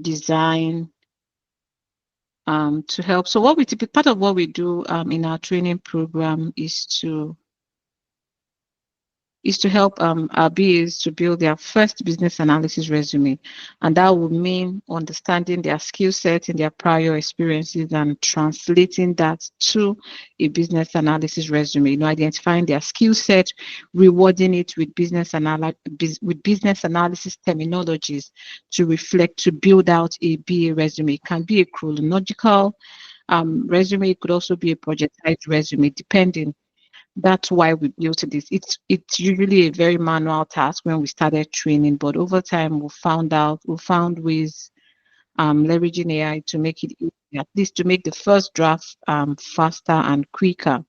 design, to help. So what we part of what we do in our training program is to help our BAs to build their first business analysis resume. And that would mean understanding their skill set and their prior experiences and translating that to a business analysis resume, identifying their skill set, rewarding it with business analysis terminologies to build out a BA resume. It can be a chronological resume. It could also be a projectized resume, depending. That's why we built this. It's usually a very manual task when we started training, but over time we found ways leveraging AI to make it easier, at least to make the first draft faster and quicker.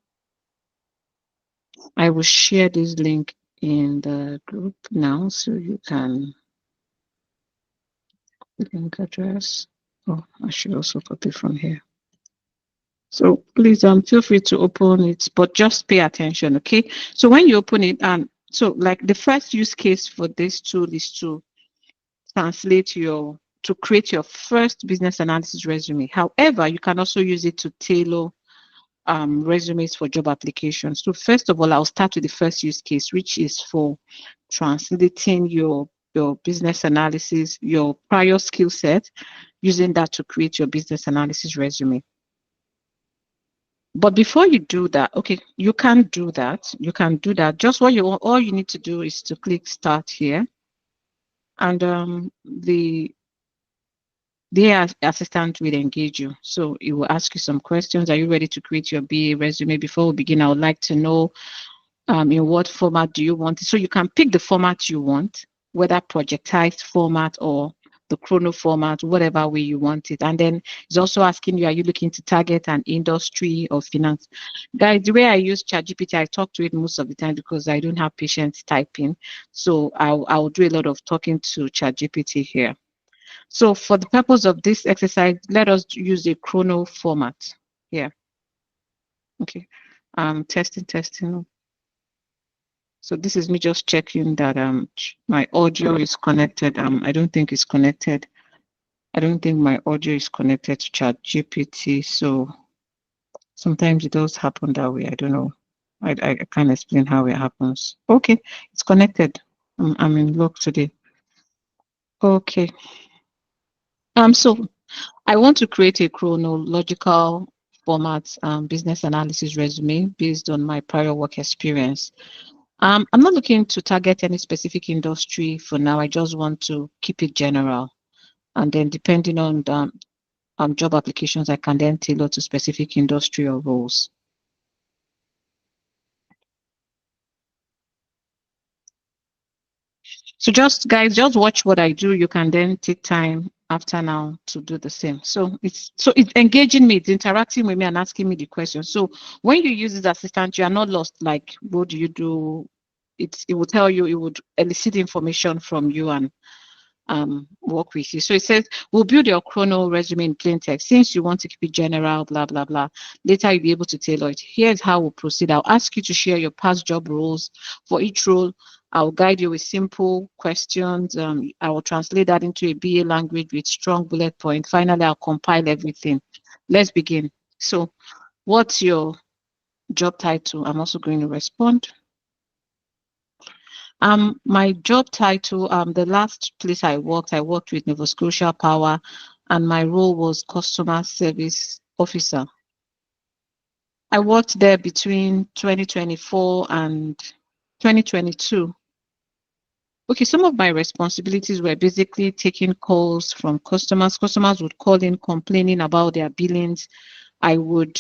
I will share this link in the group now, so you can link address. Oh, I should also copy from here. So please feel free to open it, but just pay attention, okay? So when you open it, so like the first use case for this tool is to create your first business analysis resume. However, you can also use it to tailor resumes for job applications. So first of all, I'll start with the first use case, which is for translating your business analysis, your prior skill set, using that to create your business analysis resume. But before you do that, okay, you can do that. You can do that. Just all you need to do is to click start here, and the assistant will engage you. So it will ask you some questions. Are you ready to create your BA resume? Before we begin, I would like to know in what format do you want it? So you can pick the format you want, whether projectized format or the chrono format, whatever way you want it. And then it's also asking you, are you looking to target an industry or finance? Guys, the way I use ChatGPT, I talk to it most of the time because I don't have patience typing. So I'll do a lot of talking to ChatGPT here. So for the purpose of this exercise, let us use a chrono format here. Okay. Testing. So this is me just checking that my audio is connected. I don't think it's connected. I don't think my audio is connected to ChatGPT. So sometimes it does happen that way. I don't know. I can't explain how it happens. Okay, it's connected. I'm in luck today. Okay. So I want to create a chronological format business analysis resume based on my prior work experience. I'm not looking to target any specific industry for now. I just want to keep it general. And then depending on the job applications, I can then tailor to specific industry or roles. So just watch what I do. You can then take time after now to do the same. So it's engaging me, it's interacting with me and asking me the question. So when you use this assistant, you are not lost. Like, what do you do? It will tell you, it would elicit information from you and work with you. So it says, we'll build your chrono resume in plain text. Since you want to keep it general, blah, blah, blah. Later, you'll be able to tailor it. Here's how we'll proceed. I'll ask you to share your past job roles. For each role, I'll guide you with simple questions. I will translate that into a BA language with strong bullet points. Finally, I'll compile everything. Let's begin. So what's your job title? I'm also going to respond. My job title, the last place I worked with Nova Scotia Power, and my role was customer service officer. I worked there between 2024 and 2022. Okay, some of my responsibilities were basically taking calls from customers. Customers would call in complaining about their billings. I would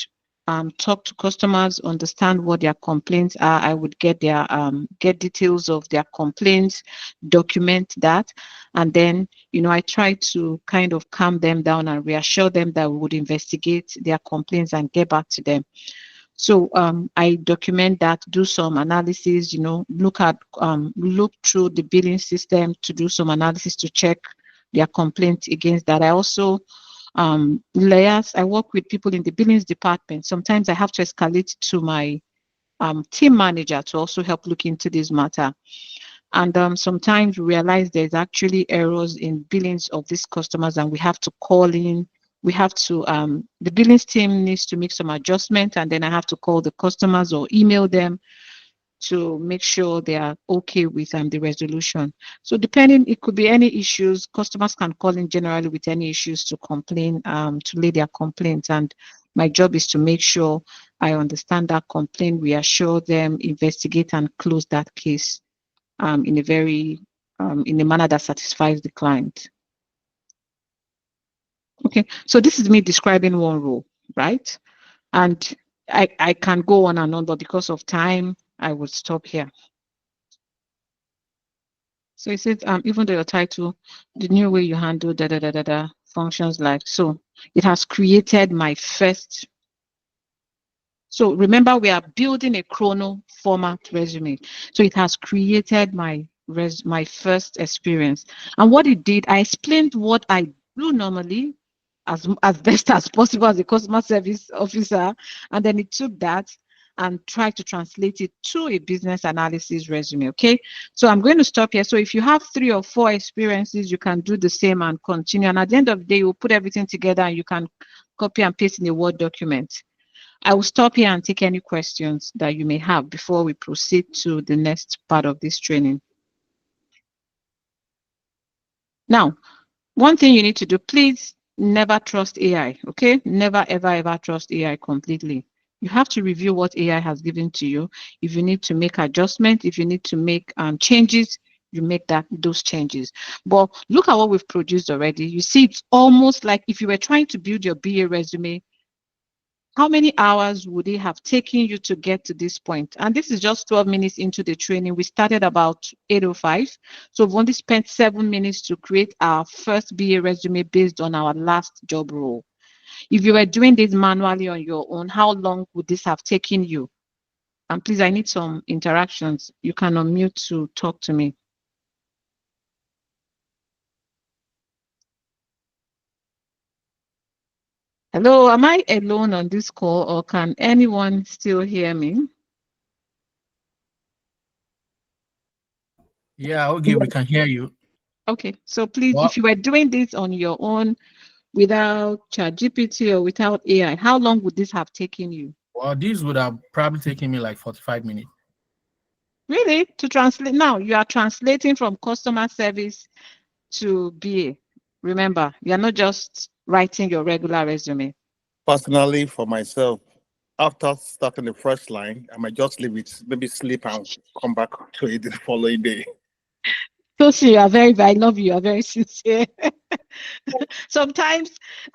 talk to customers, understand what their complaints are. I would get their get details of their complaints, document that, and then I try to kind of calm them down and reassure them that we would investigate their complaints and get back to them. So I document that, do some analysis, look through the billing system to do some analysis to check their complaint against that. I also layers. I work with people in the billings department. Sometimes I have to escalate to my team manager to also help look into this matter. And sometimes we realize there's actually errors in billings of these customers, and we have to call in. We have to, the billings team needs to make some adjustment, and then I have to call the customers or email them to make sure they are okay with the resolution. So depending, it could be any issues. Customers can call in generally with any issues to complain, to lay their complaints. And my job is to make sure I understand that complaint, reassure them, investigate and close that case in a very, in a manner that satisfies the client. Okay, so this is me describing one role, right? And I can go on and on, but because of time, I will stop here. So it says, even though your title, the new way you handle functions like, so it has created my first. So remember, we are building a chrono format resume. So it has created my first experience. And what it did, I explained what I do normally as best as possible as a customer service officer. And then it took that and tried to translate it to a business analysis resume. Okay, so I'm going to stop here. So if you have 3 or 4 experiences, you can do the same and continue. And at the end of the day, you'll put everything together and you can copy and paste in a Word document. I will stop here and take any questions that you may have before we proceed to the next part of this training. Now, one thing you need to do, please never trust AI, okay? Never, ever, ever trust AI completely. You have to review what AI has given to you. If you need to make adjustments, if you need to make changes, you make those changes. But look at what we've produced already. You see, it's almost like if you were trying to build your BA resume, how many hours would it have taken you to get to this point? And this is just 12 minutes into the training. We started about 8:05. So we've only spent 7 minutes to create our first BA resume based on our last job role. If you were doing this manually on your own, how long would this have taken you? And please, I need some interactions. You can unmute to talk to me. Hello, am I alone on this call or can anyone still hear me? Yeah, okay, we can hear you. Okay, so please, if you were doing this on your own without ChatGPT or without AI, how long would this have taken you? Well, this would have probably taken me like 45 minutes. Really? To translate? Now, you are translating from customer service to BA. Remember, you're not just writing your regular resume. Personally, for myself, after starting the first line, I might just leave it, maybe sleep and come back to it the following day. So, you are I love you. You are very sincere. Sometimes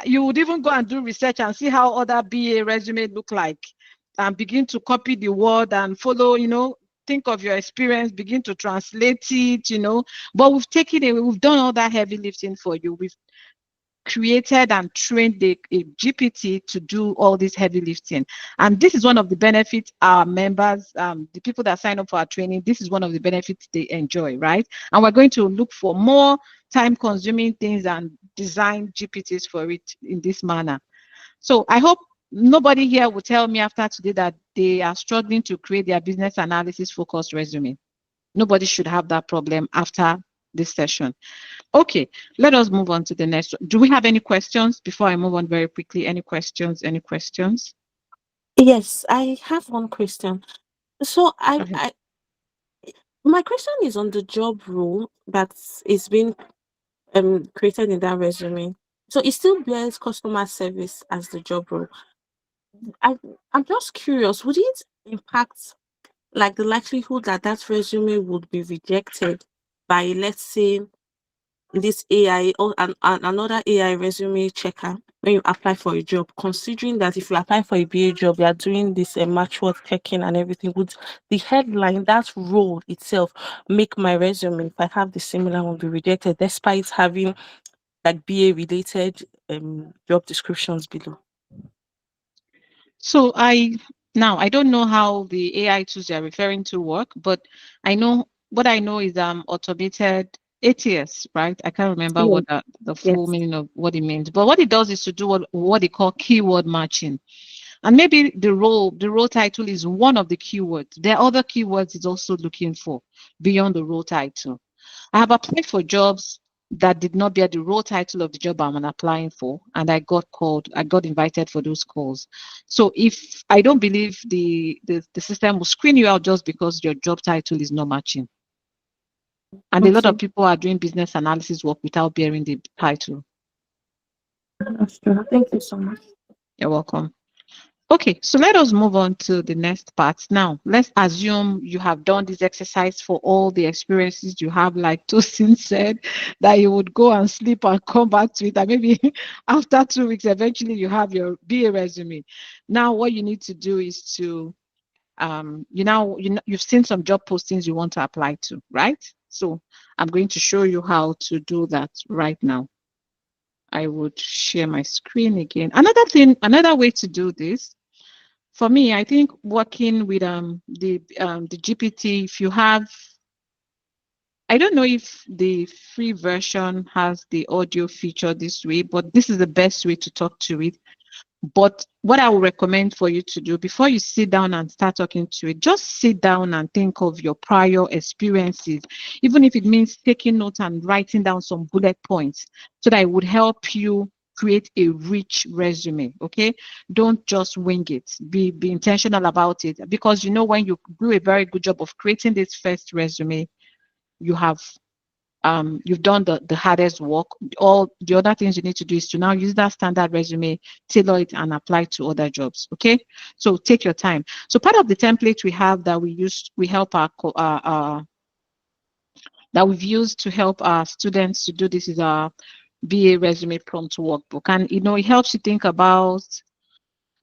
you would even go and do research and see how other BA resume look like and begin to copy the word and follow, think of your experience, begin to translate it, but we've taken it, we've done all that heavy lifting for you. We've created and trained a GPT to do all this heavy lifting. And this is one of the benefits our members, the people that sign up for our training, this is one of the benefits they enjoy, right? And we're going to look for more time-consuming things and design GPTs for it in this manner. So I hope nobody here will tell me after today that they are struggling to create their business analysis focused resume. Nobody should have that problem after this session. Okay, let us move on to the next one. Do we have any questions before I move on very quickly? Any questions? Any questions? Yes, I have one question. So my question is on the job role that is being created in that resume. So it still bears customer service as the job role. I'm just curious, would it impact like the likelihood that that resume would be rejected by, let's say, this AI or another AI resume checker when you apply for a job, considering that if you apply for a BA job, you are doing this match word checking and everything, would the headline, that role itself, make my resume, if I have the similar one, be rejected despite having like BA related job descriptions below? So I don't know how the AI tools you're referring to work, but what I know is automated ATS, right? I can't remember Yes. what the full Yes. meaning of what it means, but what it does is to do what they call keyword matching. And maybe the role title is one of the keywords. There are other keywords it's also looking for beyond the role title. I have applied for jobs that did not bear the role title of the job I'm applying for, and I got invited for those calls. So if I don't believe the system will screen you out just because your job title is not matching. And a lot of people are doing business analysis work without bearing the title. That's true. Thank you so much. You're welcome. Okay, so let us move on to the next part. Now, let's assume you have done this exercise for all the experiences you have, like Tosin said, that you would go and sleep and come back to it. And maybe after 2 weeks, eventually you have your BA resume. Now, what you need to do is to, you've seen some job postings you want to apply to, right? So I'm going to show you how to do that right now. I would share my screen again. Another way to do this, for me, I think working with the GPT, if you have, I don't know if the free version has the audio feature this way, but this is the best way to talk to it. But what I would recommend for you to do before you sit down and start talking to it, just sit down and think of your prior experiences, even if it means taking notes and writing down some bullet points so that it would help you create a rich resume. Okay, don't just wing it. Be intentional about it, because when you do a very good job of creating this first resume, you've done the hardest work. All the other things you need to do is to now use that standard resume, tailor it, and apply to other jobs. Okay, so take your time. So part of the template we have that that we've used to help our students to do this is our BA resume prompt workbook, and it helps you think about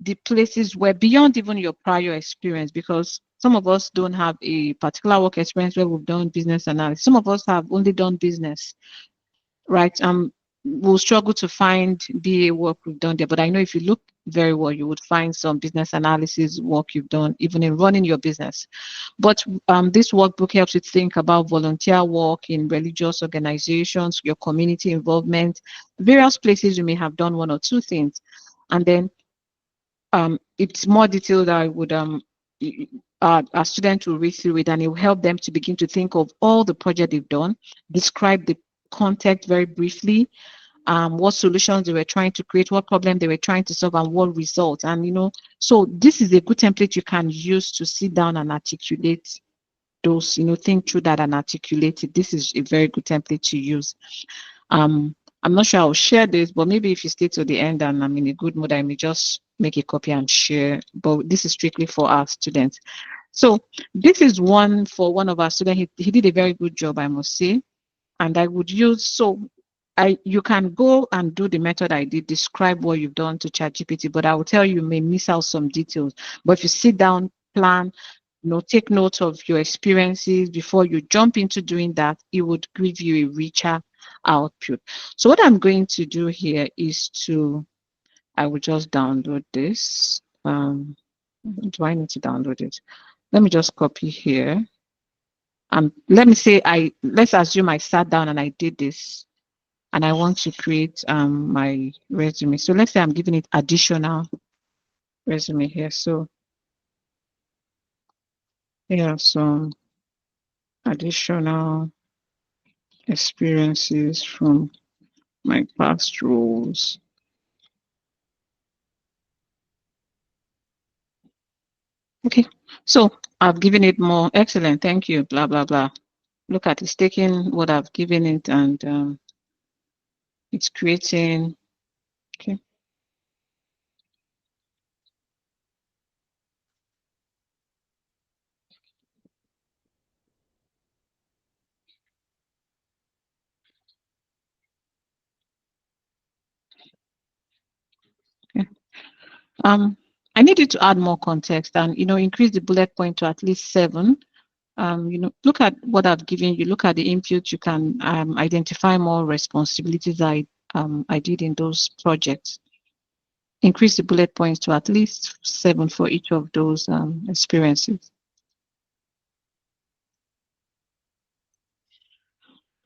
the places where beyond even your prior experience, because some of us don't have a particular work experience where we've done business analysis. Some of us have only done business, right? We'll struggle to find BA work we've done there, but I know if you look very well, you would find some business analysis work you've done even in running your business. But this workbook helps you think about volunteer work in religious organizations, your community involvement, various places you may have done one or two things, and then it's more detailed. I would our students will read through it, and it will help them to begin to think of all the projects they've done, describe the context very briefly, what solutions they were trying to create, what problem they were trying to solve, and what results. And so this is a good template you can use to sit down and articulate those, think through that and articulate it. This is a very good template to use. I'm not sure I'll share this, but maybe if you stay to the end and I'm in a good mood, I may just make a copy and share. But this is strictly for our students. So this is one for one of our students. He did a very good job, I must say. And I would use, you can go and do the method I did, describe what you've done to ChatGPT, but I will tell you may miss out some details. But if you sit down, plan, take note of your experiences before you jump into doing that, it would give you a richer output. So what I'm going to do here is I will just download this. Do I need to download it? Let me just copy here. Let's assume I sat down and I did this, and I want to create my resume. So let's say I'm giving it additional resume here. So here are some additional experiences from my past roles. Okay, so I've given it more. Excellent, thank you, blah, blah, blah. Look at it's taking what I've given it, and it's creating, okay. Okay. I need you to add more context and, increase the bullet point to at least 7. Look at what I've given you, look at the input, you can identify more responsibilities I did in those projects. Increase the bullet points to at least 7 for each of those experiences.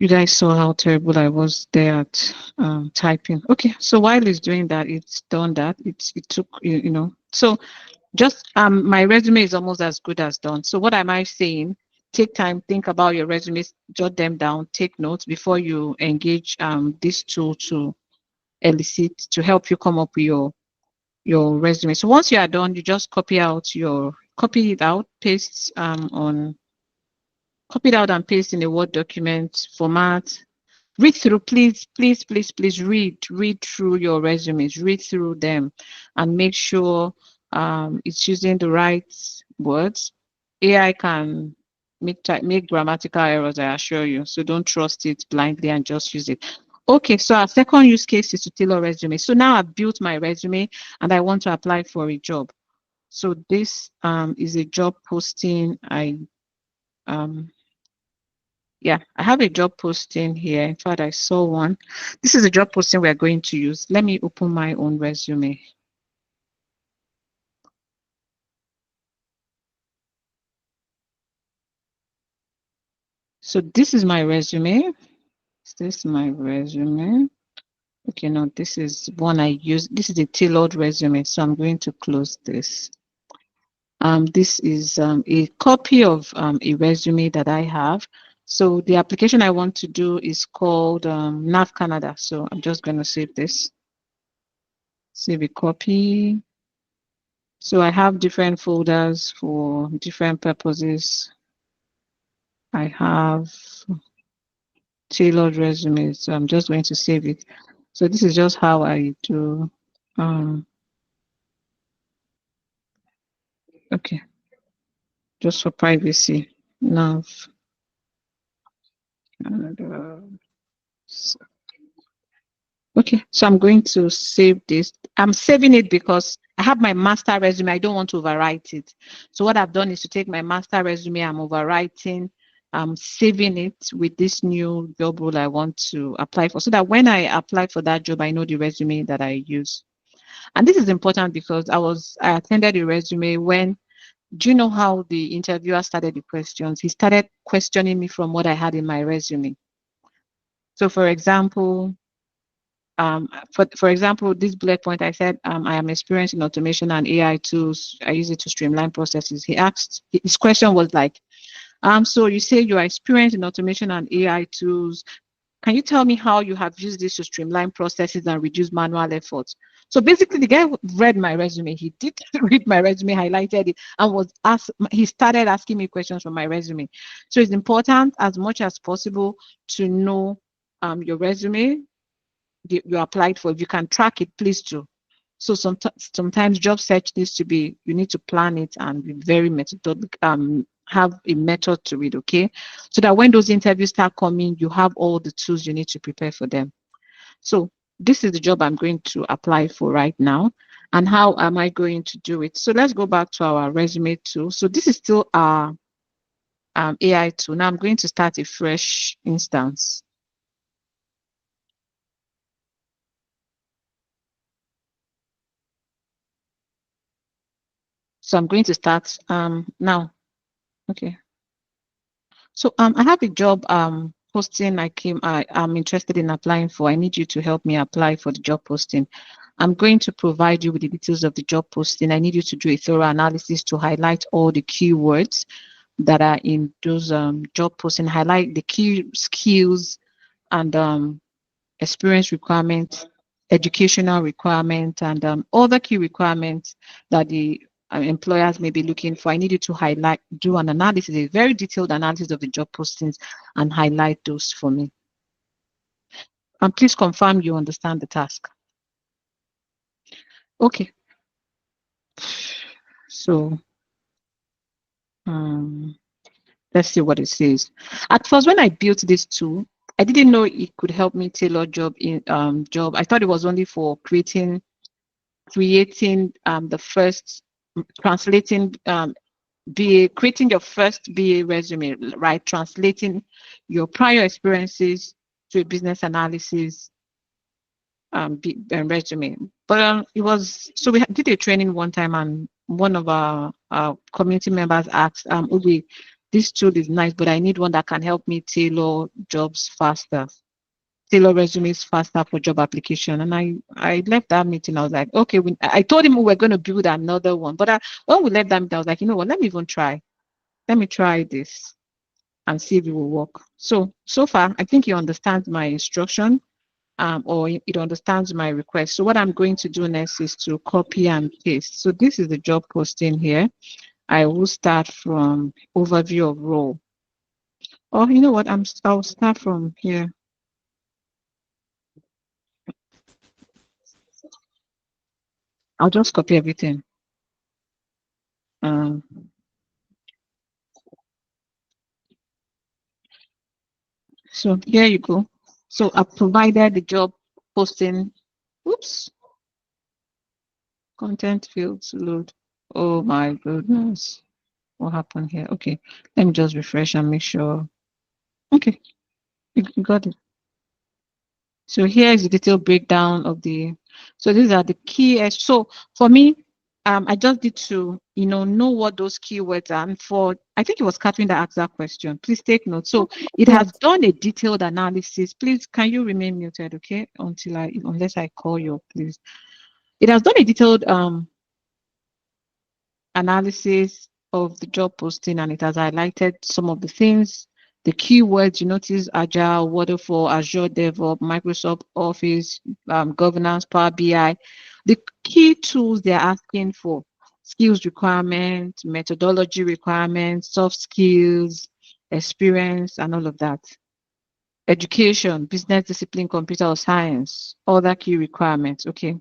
You guys saw how terrible I was there at typing. Okay, so while it's doing that, it's done that. It took you know. So just my resume is almost as good as done. So what am I saying? Take time, think about your resumes, jot them down, take notes before you engage this tool to elicit to help you come up with your resume. So once you are done, you just copy it out, paste copy it out and paste in a Word document format. Read through, please read through your resumes, read through them and make sure it's using the right words. AI can make grammatical errors, I assure you. So don't trust it blindly and just use it. Okay, so our second use case is to tailor resume. So now I've built my resume and I want to apply for a job. So this is a job posting. Yeah, I have a job posting here. In fact, I saw one. This is a job posting we're going to use. Let me open my own resume. So this is my resume. Is this my resume? Okay, no, this is one I use. This is a tailored resume, so I'm going to close this. This is a copy of a resume that I have. So the application I want to do is called Nav Canada. So I'm just going to save this. Save a copy. So I have different folders for different purposes. I have tailored resumes, so I'm just going to save it. So this is just how I do. Okay, just for privacy. Nav. Okay, so I'm going to save this. I'm saving it because I have my master resume. I don't want to overwrite it. So what I've done is to take my master resume, I'm overwriting, I'm saving it with this new job role I want to apply for, so that when I apply for that job, I know the resume that I use. And this is important because I attended a resume when, do you know how the interviewer started the questions? He started questioning me from what I had in my resume. So for example, for example, this bullet point, I said, I am experienced in automation and AI tools. I use it to streamline processes. His question was like, so you say you are experienced in automation and AI tools. Can you tell me how you have used this to streamline processes and reduce manual efforts? So basically, the guy read my resume. He did read my resume, highlighted it, and he started asking me questions from my resume. So it's important as much as possible to know your resume, you applied for. If you can track it, please do. So sometimes job search needs to be, you need to plan it and be very methodological, have a method to it, okay? So that when those interviews start coming, you have all the tools you need to prepare for them. So this is the job I'm going to apply for right now. And how am I going to do it? So let's go back to our resume tool. So this is still our AI tool. Now I'm going to start a fresh instance. So I'm going to start now. Okay. So I have a job posting I'm interested in applying for. I need you to help me apply for the job posting. I'm going to provide you with the details of the job posting. I need you to do a thorough analysis to highlight all the keywords that are in those job posting, highlight the key skills and experience requirements, educational requirements, and other key requirements that the employers may be looking for. I need you to highlight, do an analysis, a very detailed analysis of the job postings and highlight those for me. And please confirm you understand the task. Okay. So let's see what it says. At first, when I built this tool, I didn't know it could help me tailor job. I thought it was only for creating the first, translating creating your first BA resume, right? Translating your prior experiences to a business analysis resume. But it was, so did a training one time, and one of our community members asked, Ubi, this tool is nice, but I need one that can help me tailor jobs faster, tailor resumes faster for job application. And I left that meeting. I was like, okay, I told him we were going to build another one. But when we left that meeting, I was like, you know what, let me even try. Let me try this and see if it will work. So far, I think he understands my instruction, or it understands my request. So what I'm going to do next is to copy and paste. So this is the job posting here. I will start from overview of role. Oh, you know what? I'll start from here. I'll just copy everything. So here you go. So I provided the job posting. Oops. Content fields load. Oh my goodness. What happened here? Okay. Let me just refresh and make sure. Okay. You got it. So here is the detailed breakdown of so these are the key. So for me, I just need to, know what those keywords are. And I think it was Catherine that asked that question. Please take note. So it has done a detailed analysis. Please, can you remain muted, okay? Unless I call you, please. It has done a detailed analysis of the job posting, and it has highlighted some of the things, the keywords. You notice Agile, Waterfall, Azure DevOps, Microsoft Office, governance, Power BI, the key tools they're asking for, skills requirements, methodology requirements, soft skills, experience, and all of that. Education, business discipline, computer or science, other key requirements. Okay,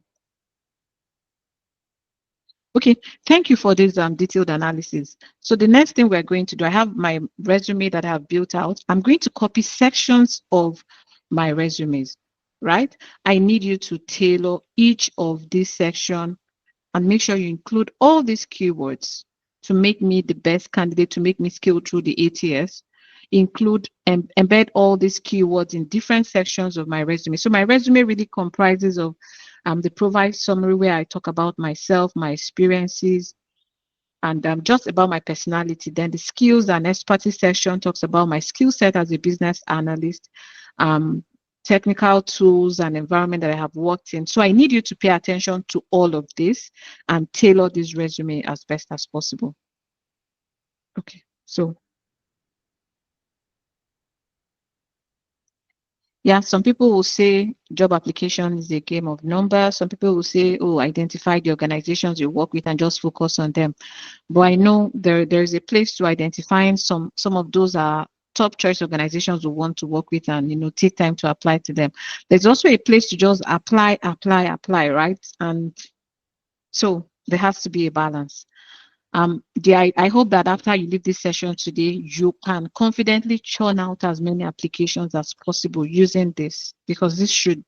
thank you for this detailed analysis. So the next thing we're going to do, I have my resume that I have built out. I'm going to copy sections of my resumes, right? I need you to tailor each of these sections and make sure you include all these keywords to make me the best candidate, to make me scale through the ATS. Include and embed all these keywords in different sections of my resume. So my resume really comprises of the provide summary where I talk about myself, my experiences, and just about my personality. Then the skills and expertise section talks about my skill set as a business analyst, technical tools and environment that I have worked in. So I need you to pay attention to all of this and tailor this resume as best as possible. Okay, so yeah, some people will say job application is a game of numbers. Some people will say, oh, identify the organizations you work with and just focus on them. But I know there's a place to identifying some of those are top choice organizations we want to work with and take time to apply to them. There's also a place to just apply, right? And so there has to be a balance. I hope that after you leave this session today, you can confidently churn out as many applications as possible using this, because this should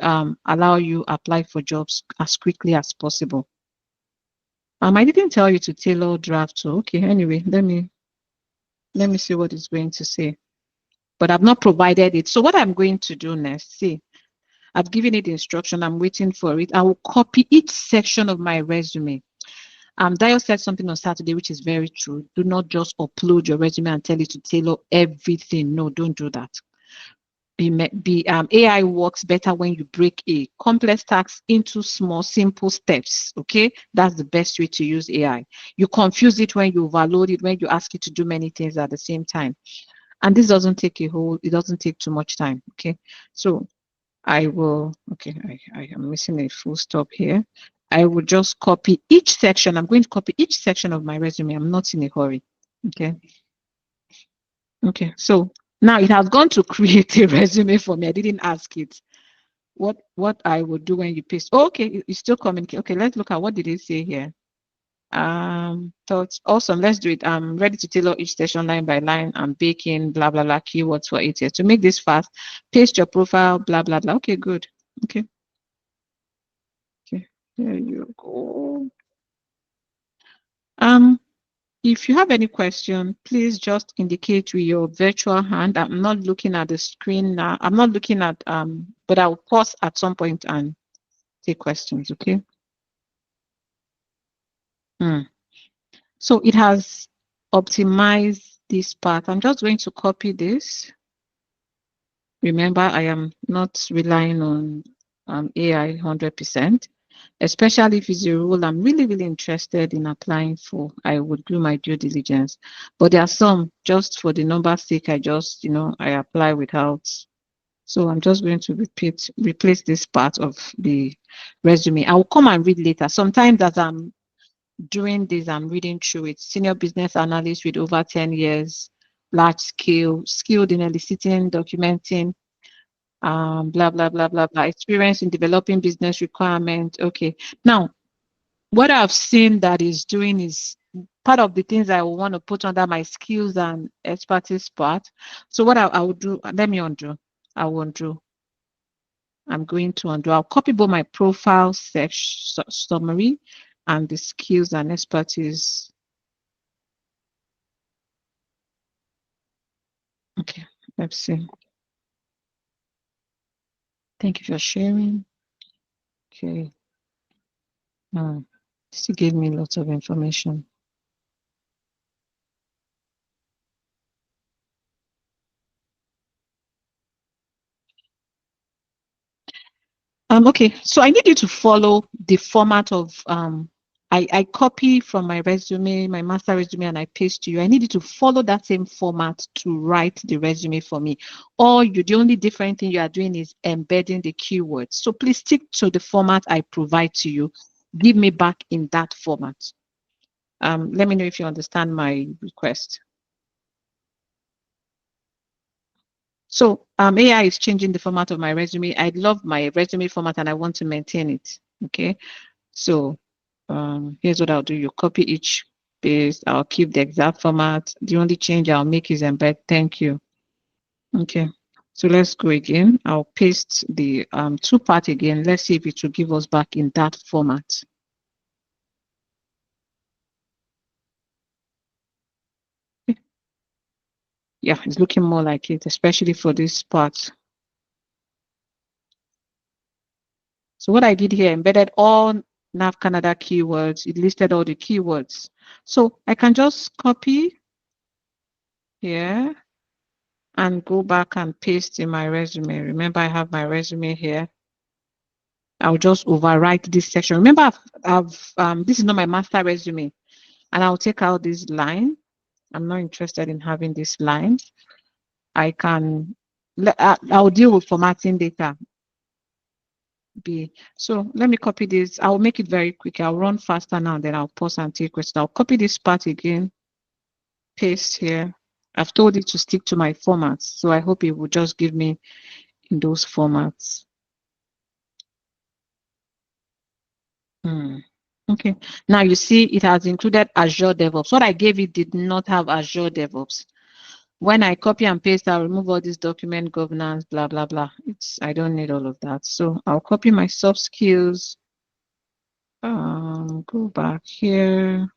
allow you apply for jobs as quickly as possible. I didn't tell you to tailor draft. So okay, anyway, let me see what it's going to say. But I've not provided it. So what I'm going to do next, see, I've given it instruction. I'm waiting for it. I will copy each section of my resume. Dio said something on Saturday, which is very true. Do not just upload your resume and tell it to tailor everything. No, don't do that. AI works better when you break a complex task into small, simple steps. Okay, that's the best way to use AI. You confuse it when you overload it, when you ask it to do many things at the same time. And this doesn't take it doesn't take too much time. Okay, so I will, okay, I am missing a full stop here. I will just copy each section. I'm going to copy each section of my resume. I'm not in a hurry. Okay. Okay. So now it has gone to create a resume for me. I didn't ask it. What I would do when you paste. Oh, okay, it's still communicating. Okay, let's look at what did it say here. Thoughts. Awesome. Let's do it. I'm ready to tailor each section line by line. I'm baking blah blah blah keywords for ATS. To make this fast, paste your profile, blah blah blah. Okay, good. Okay. Okay, there you go. If you have any question, please just indicate with your virtual hand. I'm not looking at the screen now. I'm not looking at but I'll pause at some point and take questions. Okay. So it has optimize this part. I'm just going to copy this. Remember, I am not relying on AI 100%, especially if it's a role I'm really, really interested in applying for. I would do my due diligence. But there are some, just for the number's sake, I just, I apply without. So I'm just going to replace this part of the resume. I will come and read later. Sometimes as I'm doing this, I'm reading through it. Senior business analyst with over 10 years, large scale, skilled in eliciting, documenting, blah, blah, blah, blah, blah. Experience in developing business requirement. Okay. Now, what I've seen that is doing is part of the things I want to put under my skills and expertise part. So what I will do, let me undo. I will undo. I'm going to undo. I'll copy both my profile summary and the skills and expertise. Okay, let's see. Thank you for sharing. Okay. This gave me lots of information. Okay, so I need you to follow the format of I copy from my resume, my master resume, and I paste to you. I need you to follow that same format to write the resume for me. Or the only different thing you are doing is embedding the keywords. So please stick to the format I provide to you. Give me back in that format. Let me know if you understand my request. So AI is changing the format of my resume. I love my resume format and I want to maintain it. Okay. So here's what I'll do. You copy each paste. I'll keep the exact format. The only change I'll make is embed. Thank you. Okay. So let's go again. I'll paste the two part again. Let's see if it will give us back in that format. Okay. Yeah, it's looking more like it, especially for this part. So what I did here, embedded all Nav Canada keywords. It listed all the keywords. So I can just copy here and go back and paste in my resume. Remember, I have my resume here. I'll just overwrite this section. Remember, this is not my master resume, and I'll take out this line. I'm not interested in having this line. I'll deal with formatting data. So let me copy this. I'll make it very quick. I'll run faster now, then I'll pause and take questions. I'll copy this part again, paste here. I've told it to stick to my formats, so I hope it will just give me in those formats. Okay, now you see it has included Azure DevOps. What I gave it did not have Azure DevOps. When I copy and paste, I'll remove all this document governance, blah, blah, blah. I don't need all of that. So I'll copy my soft skills. Go back here.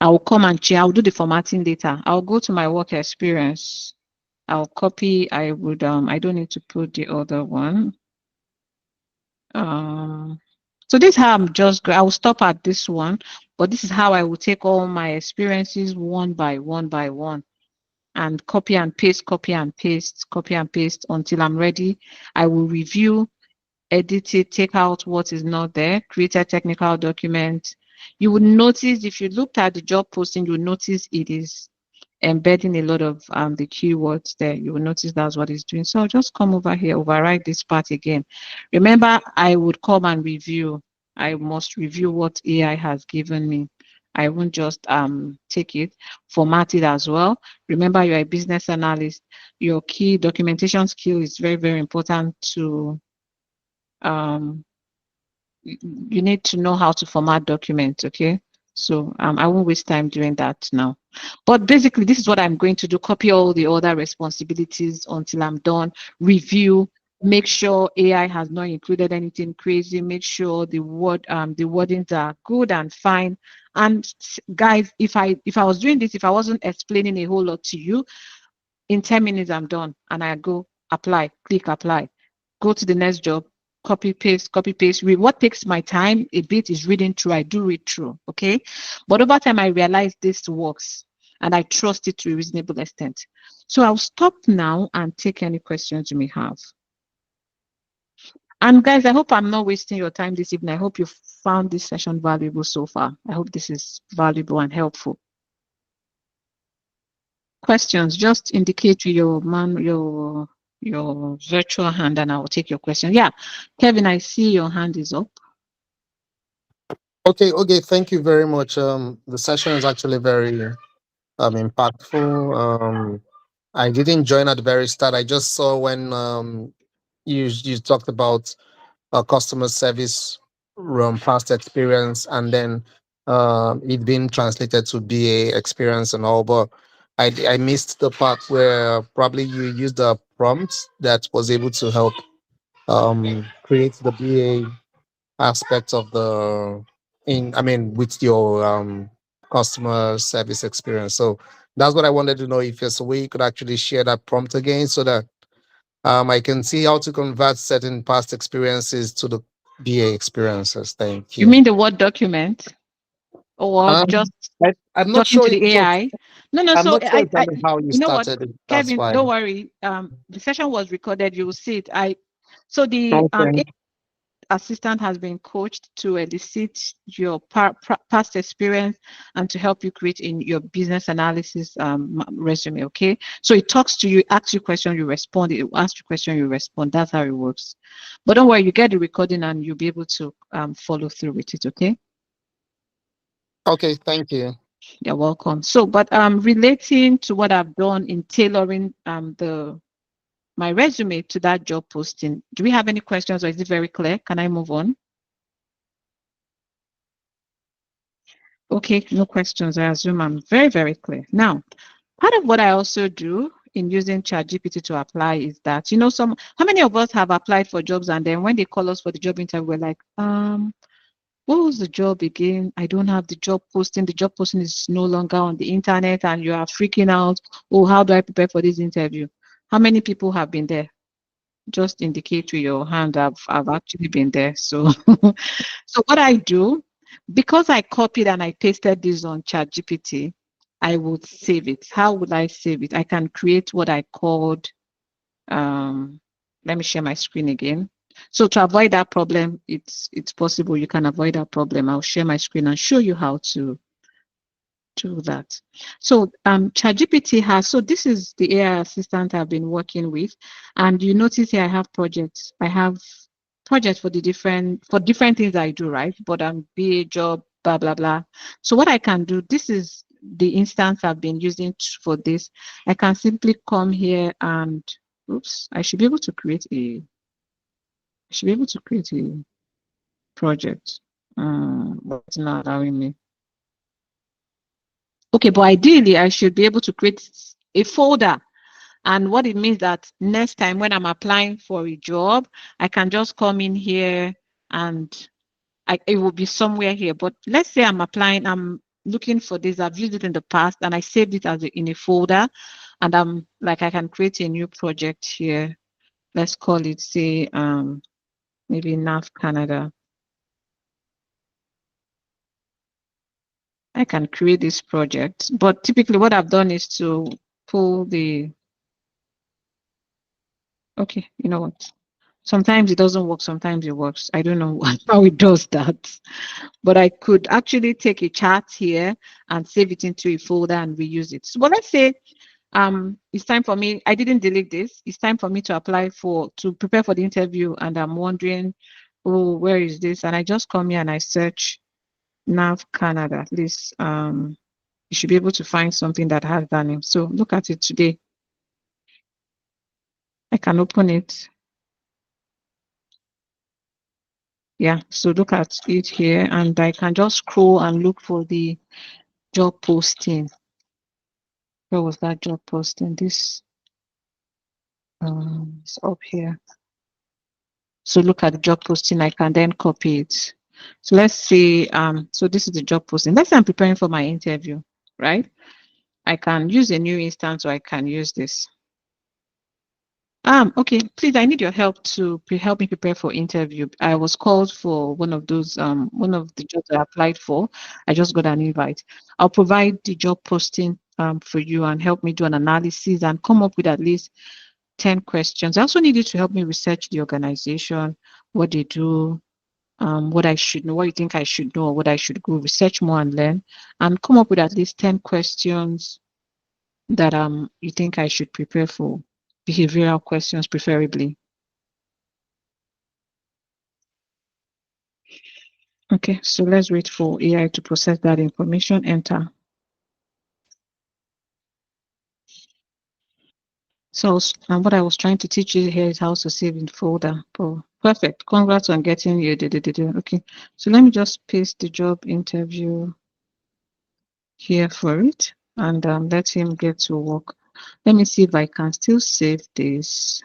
I'll come and check. I'll do the formatting data. I'll go to my work experience. I'll copy. I don't need to put the other one. So this is how I'll stop at this one, but this is how I will take all my experiences one by one and copy and paste until I'm ready. I will review, edit it, take out what is not there, create a technical document. You would notice if you looked at the job posting, you'll notice it is embedding a lot of the keywords there. You will notice that's what it's doing. So I'll just come over here, override this part again. Remember, I would come and review. I must review what AI has given me. I won't just take it, format it as well. Remember, you're a business analyst. Your key documentation skill is very, very important to you need to know how to format documents, okay? So I won't waste time doing that now. But basically, this is what I'm going to do. Copy all the other responsibilities until I'm done. Review. Make sure AI has not included anything crazy. Make sure the wordings are good and fine. And guys, if I was doing this, if I wasn't explaining a whole lot to you, in 10 minutes I'm done. And I go apply, click apply, go to the next job, copy paste. What takes my time a bit is reading through. I do read through, okay? But over time, I realized this works and I trust it to a reasonable extent. So I'll stop now and take any questions you may have. And guys, I hope I'm not wasting your time this evening. I hope you found this session valuable so far. I hope this is valuable and helpful. Questions, just indicate with your virtual hand and I will take your question. Yeah, Kevin, I see your hand is up. Okay, thank you very much. The session is actually very impactful. I didn't join at the very start. I just saw when you talked about customer service past experience, and then it being translated to BA experience and all. But I missed the part where probably you used a prompt that was able to help create the BA aspect of with your customer service experience. So that's what I wanted to know, if there's a way you could actually share that prompt again, so that I can see how to convert certain past experiences to the BA experiences. Thank You you. mean the Word document or just I'm not talking sure to the AI? No. I'm So not sure exactly how you you know what, started it. That's Kevin, why. don't worry. The session was recorded. You will see it. So the Okay. assistant has been coached to elicit your past experience and to help you create in your business analysis resume. Okay, so it talks to you, asks you question, you respond. It asks you question, you respond. That's how it works. But don't worry, you get the recording and you'll be able to follow through with it. Okay. Okay. Thank you. You're welcome. So, but relating to what I've done in tailoring my resume to that job posting, do we have any questions or is it very clear? Can I move on? Okay, no questions. I assume I'm very, very clear. Now, part of what I also do in using ChatGPT to apply is that, how many of us have applied for jobs and then when they call us for the job interview, we're like, what was the job again? I don't have the job posting. The job posting is no longer on the internet and you are freaking out. Oh, how do I prepare for this interview? How many people have been there? Just indicate with your hand. I've actually been there. So, so what I do, because I copied and I pasted this on ChatGPT, I would save it. How would I save it? I can create what I called, let me share my screen again. So to avoid that problem, it's possible you can avoid that problem. I'll share my screen and show you how to do that. So ChatGPT has, so this is the AI assistant I've been working with. And you notice here I have projects. I have projects for different things I do, right? But BA job, blah, blah, blah. So what I can do, this is the instance I've been using for this. I can simply come here and, oops, I should be able to create a project. But it's not allowing me. Okay, but ideally I should be able to create a folder. And what it means that next time when I'm applying for a job, I can just come in here and it will be somewhere here. But let's say I'm applying, I'm looking for this, I've used it in the past and I saved it in a folder and I'm like, I can create a new project here. Let's call it, say, maybe NAV Canada. I can create this project, but typically what I've done is to pull okay, you know what? Sometimes it doesn't work, sometimes it works. I don't know how it does that. But I could actually take a chart here and save it into a folder and reuse it. So, but let's say it's time for me, I didn't delete this. It's time for me to to prepare for the interview and I'm wondering, oh, where is this? And I just come here and I search NAV Canada. At least you should be able to find something that has that name. So look at it today. I can open it. Yeah, so look at it here and I can just scroll and look for the job posting. Where was that job posting? This is up here. So look at the job posting, I can then copy it. So let's see, so this is the job posting. Let's say I'm preparing for my interview, right? I can use a new instance or I can use this. Okay, please, I need your help to help me prepare for interview. I was called for one of those, one of the jobs I applied for. I just got an invite. I'll provide the job posting for you and help me do an analysis and come up with at least 10 questions. I also need you to help me research the organization, what they do, what I should know, what you think I should know, or what I should go research more and learn, and come up with at least 10 questions that you think I should prepare for, behavioral questions preferably. Okay, so let's wait for AI to process that information. Enter. So what I was trying to teach you here is how to save in folder. Oh, perfect. Congrats on getting your. Okay, so let me just paste the job interview here for it and let him get to work. Let me see if I can still save this.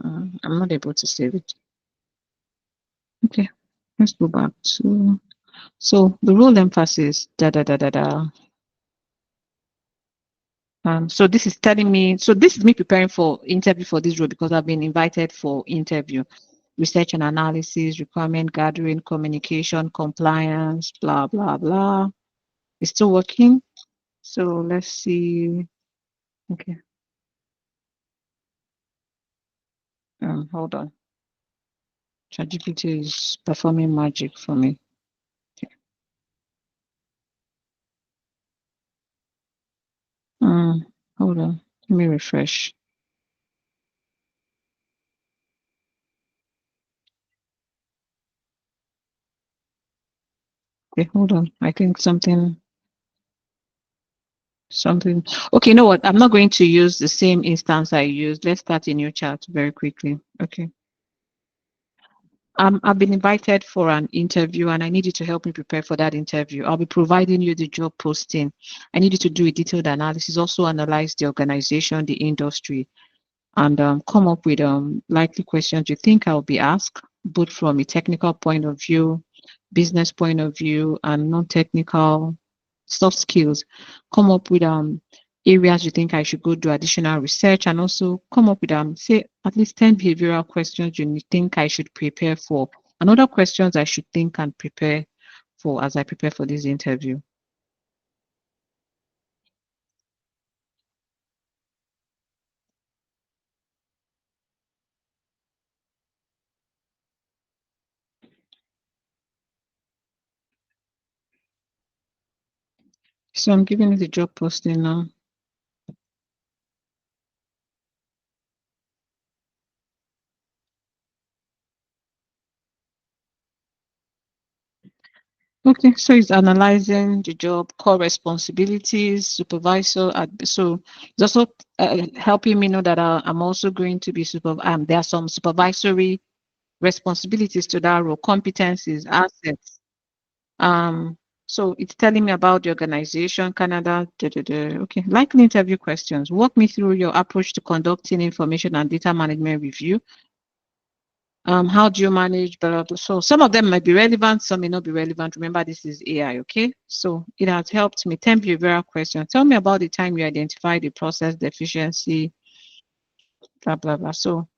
I'm not able to save it. Okay, let's go back to. So the role emphasis. So this is telling me. So this is me preparing for interview for this role because I've been invited for interview. Research and analysis, requirement gathering, communication, compliance, blah blah blah. It's still working. So let's see. Okay. Hold on. ChatGPT is performing magic for me. Okay. Hold on. Let me refresh. Okay, hold on. I think something. Okay, you know what? I'm not going to use the same instance I used. Let's start a new chat very quickly. Okay. I've been invited for an interview and I need you to help me prepare for that interview. I'll be providing you the job posting. I need you to do a detailed analysis, also analyze the organization, the industry, and come up with likely questions you think I'll be asked, both from a technical point of view, business point of view, and non-technical soft skills. Come up with areas you think I should go do additional research, and also come up with say at least 10 behavioral questions you think I should prepare for, and other questions I should think and prepare for as I prepare for this interview. So I'm giving you the job posting now. Okay, so it's analyzing the job, core responsibilities, supervisor. So it's also helping me know that I'm also going to be there are some supervisory responsibilities to that role, competencies, assets. So it's telling me about the organization, Canada. Okay, likely interview questions. Walk me through your approach to conducting information and data management review. How do you manage blah, blah, blah. So some of them might be relevant, some may not be relevant. Remember, this is AI, okay? So it has helped me. 10 behavioral questions. Tell me about the time you identified the process deficiency, blah, blah, blah. So,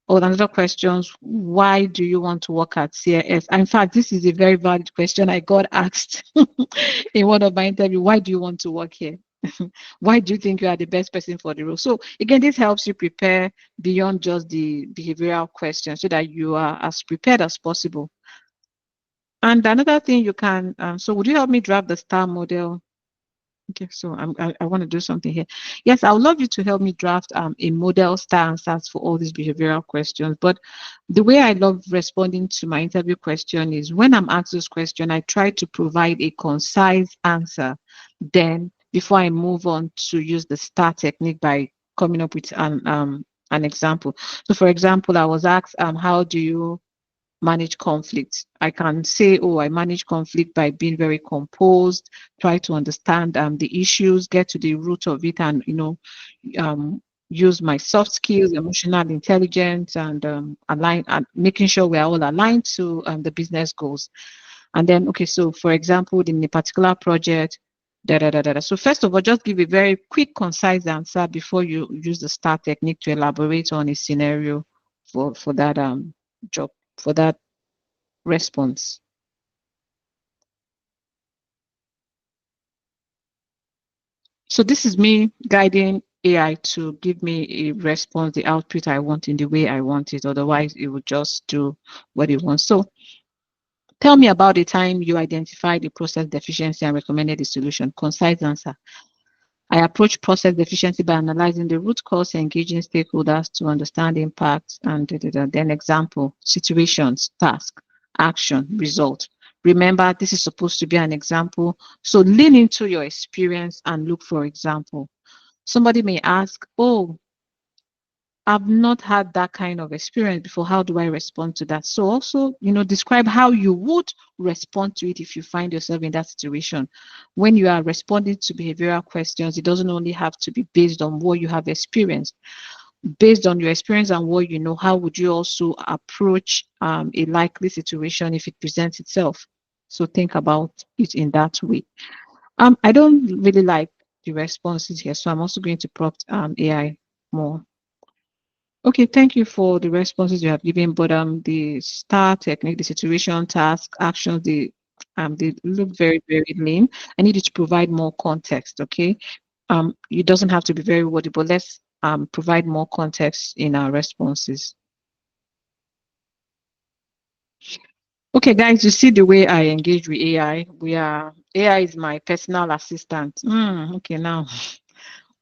another questions. Why do you want to work at CIS? In fact, this is a very valid question I got asked in one of my interviews. Why do you want to work here? Why do you think you are the best person for the role? So again, this helps you prepare beyond just the behavioral questions so that you are as prepared as possible. And another thing you can, so would you help me draft the STAR model? Okay, so I want to do something here. Yes, I would love you to help me draft a model STAR answers for all these behavioral questions. But the way I love responding to my interview question is when I'm asked this question, I try to provide a concise answer. Then before I move on to use the STAR technique by coming up with an example. So for example, I was asked, how do you manage conflict? I can say, oh, I manage conflict by being very composed, try to understand the issues, get to the root of it, and use my soft skills, emotional intelligence, and align and making sure we are all aligned to the business goals. And then, okay, so for example, in a particular project, Da, da, da, da, da. So first of all, just give a very quick, concise answer before you use the STAR technique to elaborate on a scenario for that job, for that response. So this is me guiding AI to give me a response, the output I want in the way I want it. Otherwise, it would just do what it wants. So tell me about the time you identified the process deficiency and recommended a solution. Concise answer. I approach process deficiency by analyzing the root cause, engaging stakeholders to understand the impact, and then example, situations, task, action, result. Remember, this is supposed to be an example. So lean into your experience and look for example. Somebody may ask, oh, I've not had that kind of experience before. How do I respond to that? So also, describe how you would respond to it if you find yourself in that situation. When you are responding to behavioral questions, it doesn't only have to be based on what you have experienced. Based on your experience and what you know, how would you also approach a likely situation if it presents itself? So think about it in that way. I don't really like the responses here, so I'm also going to prompt AI more. Okay, thank you for the responses you have given, but the STAR technique, the situation, task, actions, they look very, very lean. I need you to provide more context, okay? It doesn't have to be very wordy, but let's provide more context in our responses. Okay, guys, you see the way I engage with AI. AI is my personal assistant. Okay, now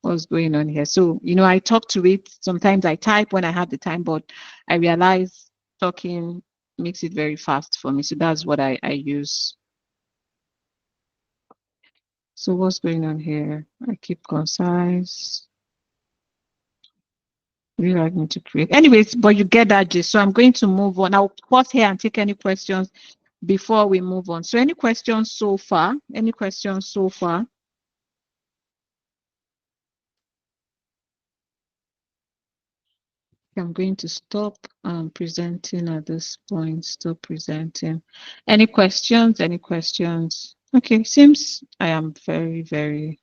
what's going on here? So, I talk to it. Sometimes I type when I have the time, but I realize talking makes it very fast for me. So that's what I use. So what's going on here? I keep concise. We are going to create. Anyways, but you get that gist. So I'm going to move on. I'll pause here and take any questions before we move on. So any questions so far? Any questions so far? I'm going to stop presenting at this point. Stop presenting. Any questions? Any questions? Okay, seems I am very, very,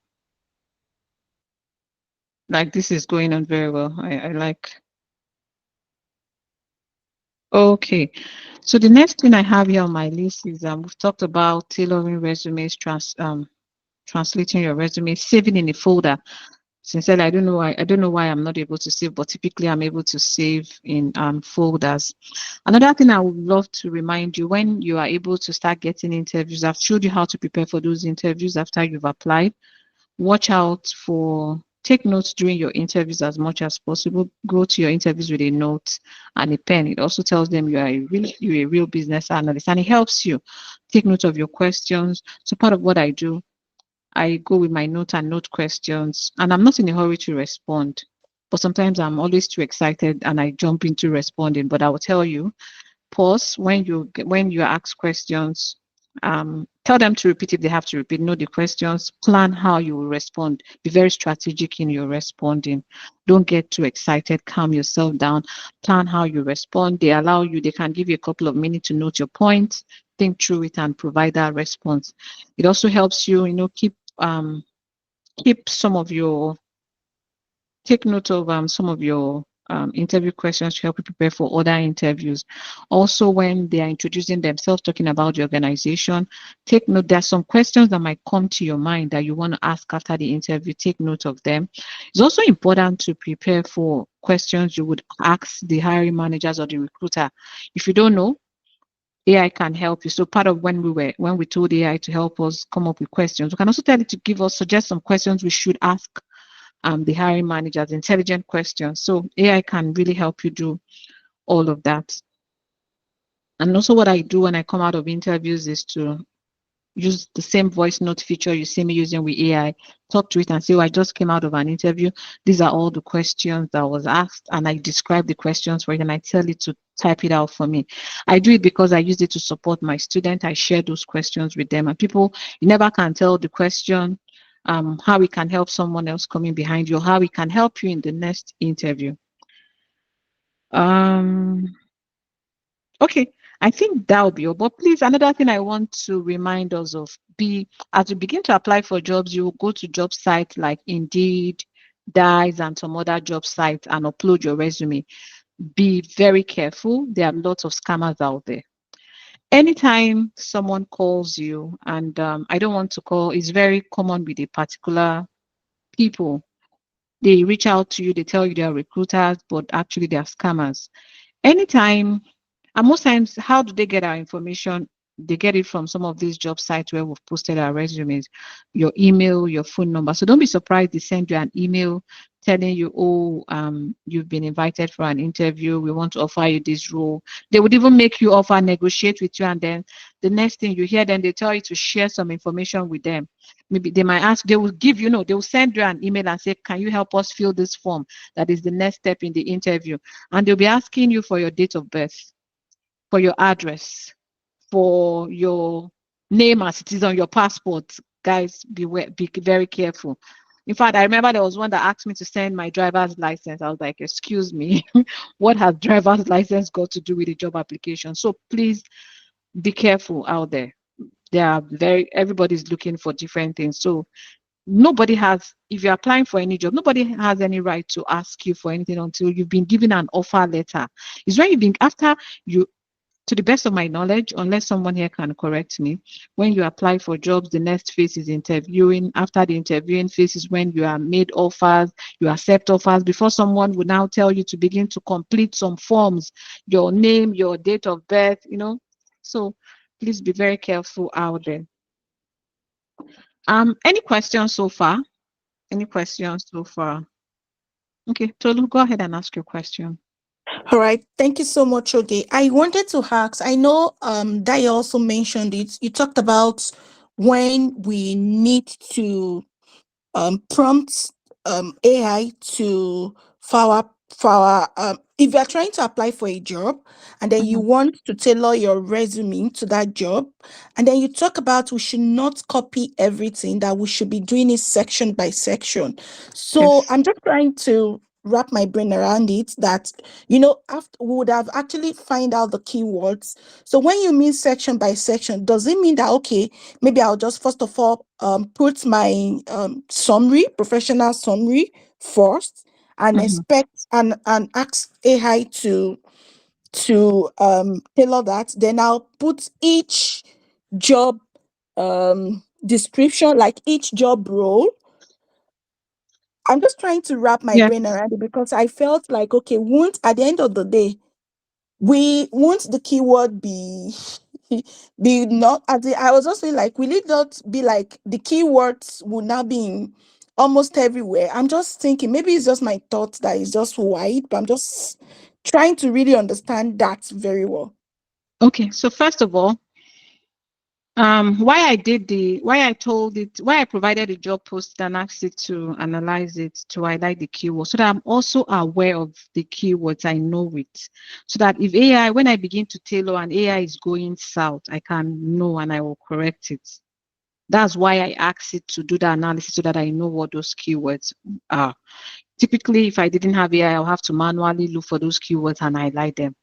like this is going on very well. I like. Okay, so the next thing I have here on my list is we've talked about tailoring resumes, translating your resume, saving in a folder. Sincerely, I don't know why I'm not able to save, but typically I'm able to save in folders. Another thing I would love to remind you, when you are able to start getting interviews, I've showed you how to prepare for those interviews after you've applied. Watch out for, take notes during your interviews as much as possible. Go to your interviews with a note and a pen. It also tells them you're a real business analyst, and it helps you take note of your questions. So part of what I do, I go with my note and note questions, and I'm not in a hurry to respond. But sometimes I'm always too excited and I jump into responding. But I will tell you, pause when you ask questions. Tell them to repeat if they have to repeat. Know the questions. Plan how you will respond. Be very strategic in your responding. Don't get too excited. Calm yourself down. Plan how you respond. They can give you a couple of minutes to note your points, think through it, and provide that response. It also helps you, keep some of your, take note of some of your interview questions to help you prepare for other interviews. Also, when they are introducing themselves, talking about the organization, take note. There are some questions that might come to your mind that you want to ask after the interview. Take note of them. It's also important to prepare for questions you would ask the hiring managers or the recruiter. If you don't know, AI can help you. So part of when we told AI to help us come up with questions, we can also tell it to suggest some questions we should ask the hiring managers, intelligent questions. So AI can really help you do all of that. And also what I do when I come out of interviews is to use the same voice note feature you see me using with AI, talk to it and say, oh, I just came out of an interview. These are all the questions that was asked, and I describe the questions for it and I tell it to type it out for me. I do it because I use it to support my student. I share those questions with them, and people, you never can tell the question, how it can help someone else coming behind you, or how it can help you in the next interview. Okay, I think that will be all. But please, another thing I want to remind us of, as you begin to apply for jobs, you will go to job sites like Indeed, Dice, and some other job sites and upload your resume. Be very careful. There are lots of scammers out there. Anytime someone calls you, and I don't want to call, it's very common with a particular people. They reach out to you, they tell you they are recruiters, but actually they are scammers. Anytime, and most times, how do they get our information? They get it from some of these job sites where we've posted our resumes, your email, your phone number. So don't be surprised they send you an email telling you, oh, you've been invited for an interview. We want to offer you this role. They would even make you offer, negotiate with you. And then the next thing you hear, then they tell you to share some information with them. Maybe they might ask, they will give you, they will send you an email and say, can you help us fill this form? That is the next step in the interview. And they'll be asking you for your date of birth, for your address, for your name as it is on your passport. Guys, be very careful. In fact, I remember there was one that asked me to send my driver's license. I was like, excuse me, what has driver's license got to do with the job application? So please be careful out there. Everybody's looking for different things. So nobody has, if you're applying for any job, nobody has any right to ask you for anything until you've been given an offer letter. It's when you've been, after you, to the best of my knowledge, unless someone here can correct me, when you apply for jobs, the next phase is interviewing. After the interviewing phase is when you are made offers, you accept offers, before someone will now tell you to begin to complete some forms, your name, your date of birth, So please be very careful out there. Any questions so far? Any questions so far? Okay, Tolu, go ahead and ask your question. All right. Thank you so much, Oge. I wanted to ask, I know Dai also mentioned it. You talked about when we need to prompt AI to for our if you are trying to apply for a job and then you want to tailor your resume to that job, and then you talk about we should not copy everything, that we should be doing it section by section. So Yes. I'm just trying to wrap my brain around it, that after we would have actually find out the keywords. So when you mean section by section, does it mean that, okay, maybe I'll just first of all put my professional summary first, and expect and ask AI to tailor that. Then I'll put each job description, like each job role. I'm just trying to wrap my brain around it, because I felt like, okay, at the end of the day, won't the keyword be not I was also like, will it not be like the keywords will now be in almost everywhere? I'm just thinking, maybe it's just my thoughts that is just wide, but I'm just trying to really understand that very well. Okay, so first of all, why I provided the job post and asked it to analyze it, to highlight the keywords, so that I'm also aware of the keywords, I know it, so that if when I begin to tailor and AI is going south, I can know and I will correct it. That's why I asked it to do the analysis, so that I know what those keywords are. Typically, if I didn't have AI, I'll have to manually look for those keywords and highlight them.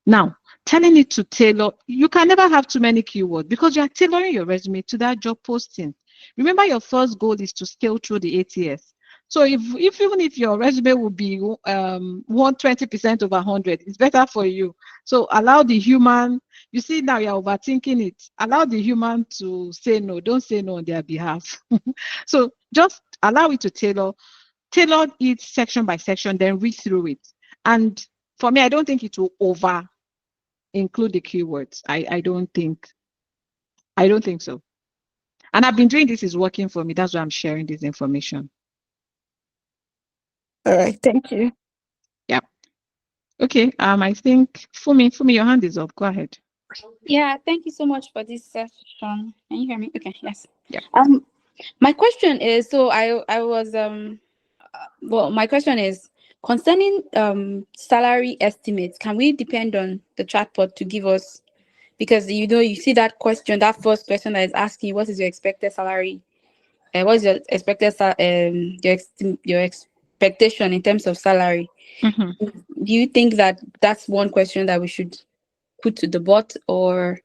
Now, telling it to tailor, you can never have too many keywords, because you are tailoring your resume to that job posting. Remember, your first goal is to scale through the ATS. So even if your resume will be 120% over 100, it's better for you. So allow the human, you see now you're overthinking it. Allow the human to say no. Don't say no on their behalf. So just allow it to tailor it section by section, then read through it. And for me, I don't think it will include the keywords. I don't think so. And I've been doing this, is working for me. That's why I'm sharing this information. All right, thank you. Yeah. Okay. I think Fumi, your hand is up. Go ahead. Yeah, thank you so much for this session. Can you hear me? Okay, yes. Yeah. My question is, so I was my question is concerning salary estimates. Can we depend on the chatbot to give us, because you see that question, that first question that is asking, what is your expected salary? What is your expected your expectation in terms of salary? Mm-hmm. Do you think that that's one question that we should put to the bot, or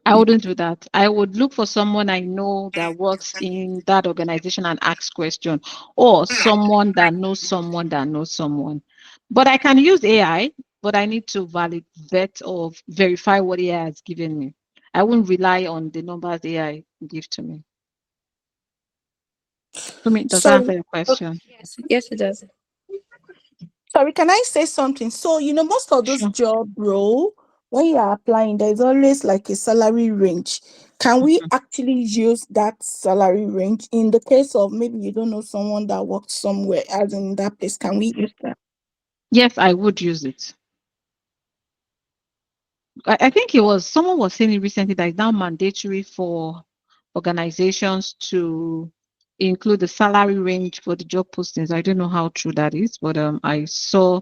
I wouldn't do that. I would look for someone I know that works in that organization and ask question, or someone that knows someone that knows someone. But I can use AI, but I need to vet or verify what AI has given me. I won't rely on the numbers AI give to me. Does that answer Sorry, your question? yes, it does. sorry, can I say something? So, most of those Sure. job role, when you are applying, there's always like a salary range. Can we actually use that salary range in the case of maybe you don't know someone that works somewhere as in that place? Can we use that? Yes, I would use it. I think someone was saying it recently that it's now mandatory for organizations to include the salary range for the job postings. I don't know how true that is, but I saw,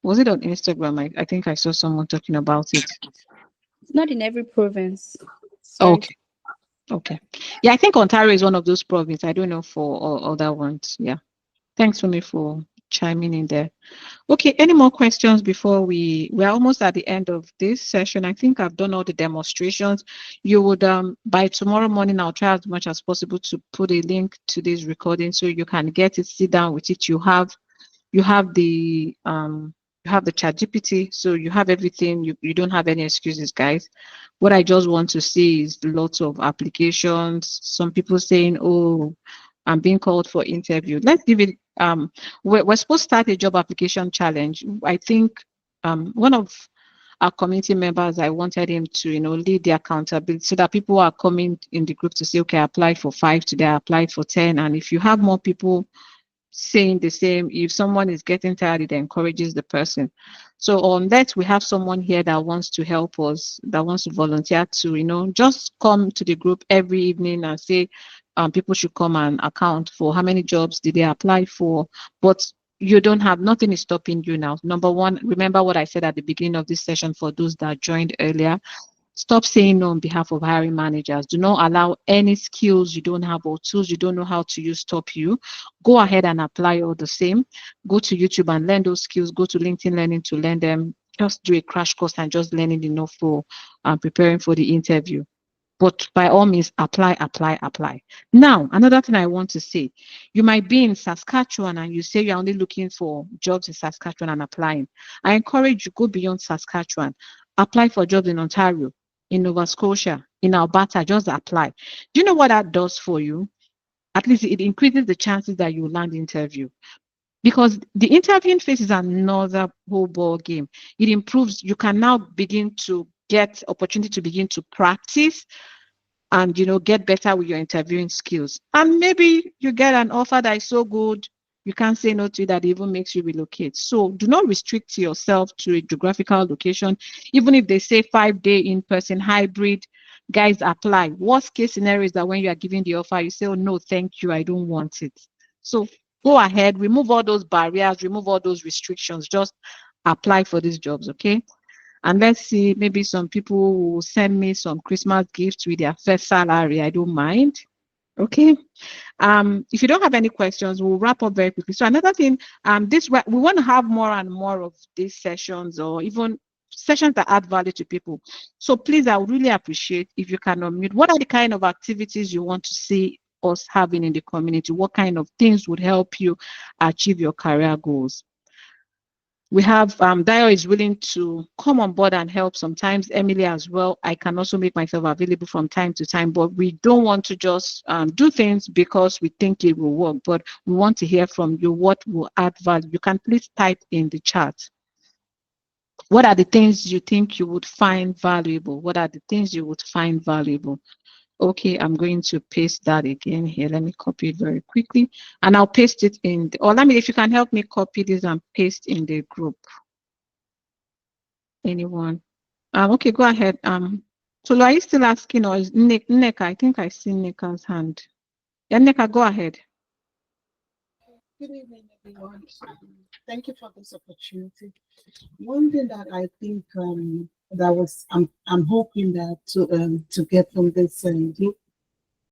was it on Instagram? I think I saw someone talking about it. It's not in every province. Sorry. Okay. Okay. Yeah, I think Ontario is one of those provinces. I don't know for all other ones. Yeah. Thanks for chiming in there. Okay, any more questions before we're almost at the end of this session. I think I've done all the demonstrations. You would by tomorrow morning, I'll try as much as possible to put a link to this recording so you can get it, sit down with it. You have the ChatGPT, so you have everything. You don't have any excuses, guys. What I just want to see is lots of applications. Some people saying, "Oh, I'm being called for interview." Let's give it. We're supposed to start a job application challenge. I think one of our community members, I wanted him to, lead the accountability so that people are coming in the group to say, "Okay, I applied for 5 today, I applied for 10," and if you have more people saying the same, if someone is getting tired, it encourages the person. So on that, we have someone here that wants to help us, that wants to volunteer to, just come to the group every evening and say people should come and account for how many jobs did they apply for. But you don't have, nothing is stopping you now. Number one, remember what I said at the beginning of this session for those that joined earlier. Stop saying no on behalf of hiring managers. Do not allow any skills you don't have or tools you don't know how to use stop you. Go ahead and apply all the same. Go to YouTube and learn those skills. Go to LinkedIn Learning to learn them. Just do a crash course and just learning enough for preparing for the interview. But by all means, apply. Now, another thing I want to say, you might be in Saskatchewan and you say you're only looking for jobs in Saskatchewan and applying. I encourage you, go beyond Saskatchewan. Apply for jobs in Ontario, in Nova Scotia, in Alberta, just apply. Do you know what that does for you? At least it increases the chances that you land the interview. Because the interviewing phase is another whole ball game. It improves, you can now begin to get opportunity to begin to practice and get better with your interviewing skills. And maybe you get an offer that is so good you can't say no to it, that even makes you relocate. So do not restrict yourself to a geographical location. Even if they say 5-day in-person hybrid, guys, apply. Worst case scenario is that when you are giving the offer, you say, "Oh no, thank you, I don't want it." So go ahead, remove all those barriers, remove all those restrictions, just apply for these jobs. Okay. And let's see, maybe some people will send me some Christmas gifts with their first salary. I don't mind. Okay. If you don't have any questions, we'll wrap up very quickly. So another thing, we want to have more and more of these sessions, or even sessions that add value to people. So please, I would really appreciate if you can unmute. What are the kind of activities you want to see us having in the community? What kind of things would help you achieve your career goals? We have Dio is willing to come on board and help sometimes. Emily as well. I can also make myself available from time to time, but we don't want to just do things because we think it will work, but we want to hear from you what will add value. You can please type in the chat. What are the things you think you would find valuable? What are the things you would find valuable? Okay, I'm going to paste that again here. Let me copy it very quickly, and I'll paste it in or let me, if you can help me copy this and paste in the group. Anyone? Okay, go ahead. So are you still asking, or is Neka? I think I see Neka's hand. Yeah, Neka, go ahead. Good evening, everyone. Thank you for this opportunity. One thing that I think I'm hoping that to get from this group